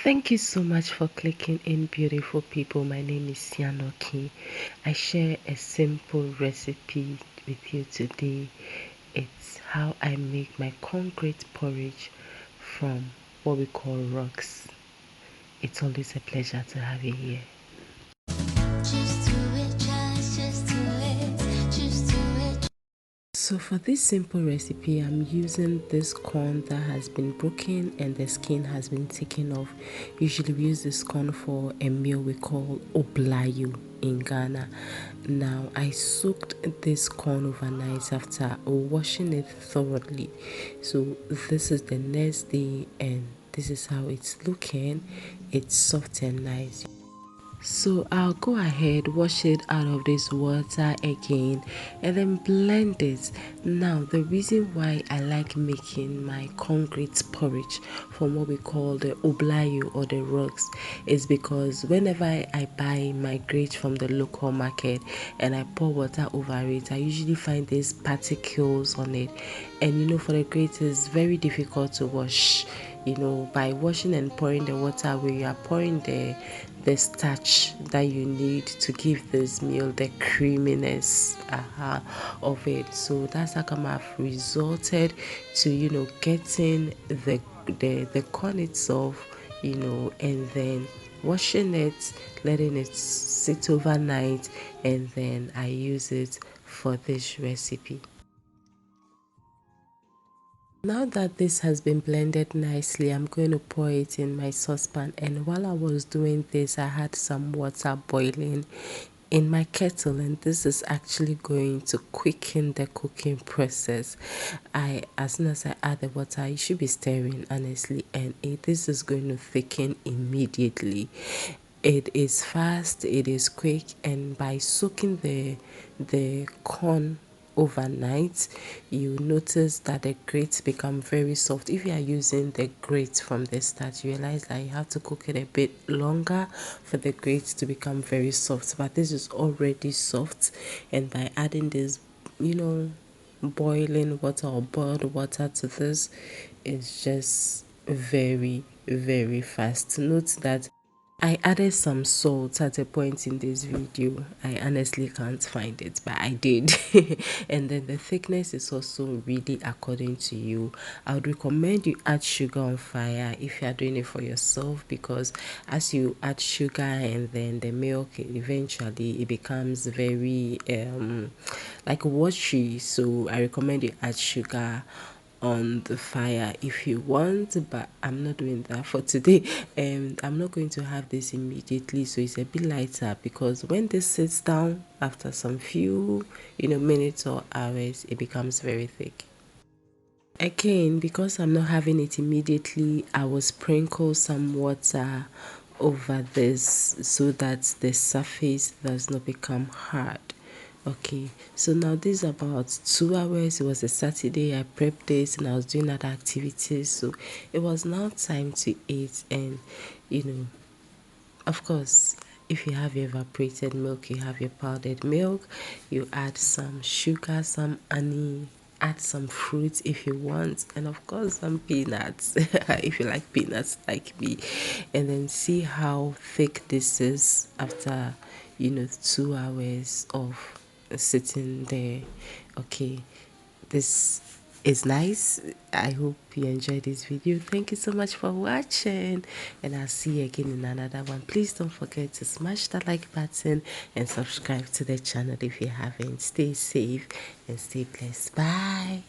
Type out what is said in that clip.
Thank you so much for clicking in, beautiful people. My name is Yanoki. I share a simple recipe with you today. It's how I make my concrete porridge from what we call rocks. It's always a pleasure to have you here. So for this simple recipe, I'm using this corn that has been broken and the skin has been taken off. Usually we use this corn for a meal we call Oblayo in Ghana. Now I soaked this corn overnight after washing it thoroughly. So this is the next day and this is how it's looking. It's soft and nice. So I'll go ahead, wash it out of this water again and then blend it. Now the reason why I like making my concrete porridge from what we call the Oblayo or the rocks is because whenever I buy my grate from the local market and I pour water over it, I usually find these particles on it. And for the grate it's very difficult to wash. By washing and pouring the water away, you are pouring the starch that you need to give this meal the creaminess of it. So that's how come I've resorted to getting the corn itself, and then washing it, letting it sit overnight, and then I use it for this recipe. Now that this has been blended nicely, I'm going to pour it in my saucepan, and while I was doing this, I had some water boiling in my kettle, and this is actually going to quicken the cooking process. As soon as I add the water, you should be stirring honestly, and this is going to thicken immediately. It is fast, it is quick, and by soaking the corn overnight, you notice that the grates become very soft. If you are using the grate from the start, you realize that you have to cook it a bit longer for the grates to become very soft, but this is already soft. And by adding this boiling water or boiled water to this, it's just very, very fast. Note that I added some salt at a point in this video. I honestly can't find it, but I did. And then the thickness is also really according to you. I would recommend you add sugar on fire if you are doing it for yourself, because as you add sugar and then the milk, eventually it becomes very like watery. So I recommend you add sugar on the fire if you want, but I'm not doing that for today. And I'm not going to have this immediately, so it's a bit lighter, because when this sits down after some few minutes or hours, it becomes very thick. Again, because I'm not having it immediately, I will sprinkle some water over this so that the surface does not become hard. Okay, so now this is about 2 hours. It was a Saturday. I prepped this and I was doing other activities, so it was now time to eat. And of course, if you have your evaporated milk, you have your powdered milk, you add some sugar, some honey, add some fruits if you want, and of course some peanuts if you like peanuts like me, and then see how thick this is after 2 hours of sitting there. Okay, this is nice. I hope you enjoyed this video. Thank you so much for watching, and I'll see you again in another one. Please don't forget to smash that like button and subscribe to the channel if you haven't. Stay safe and stay blessed. Bye.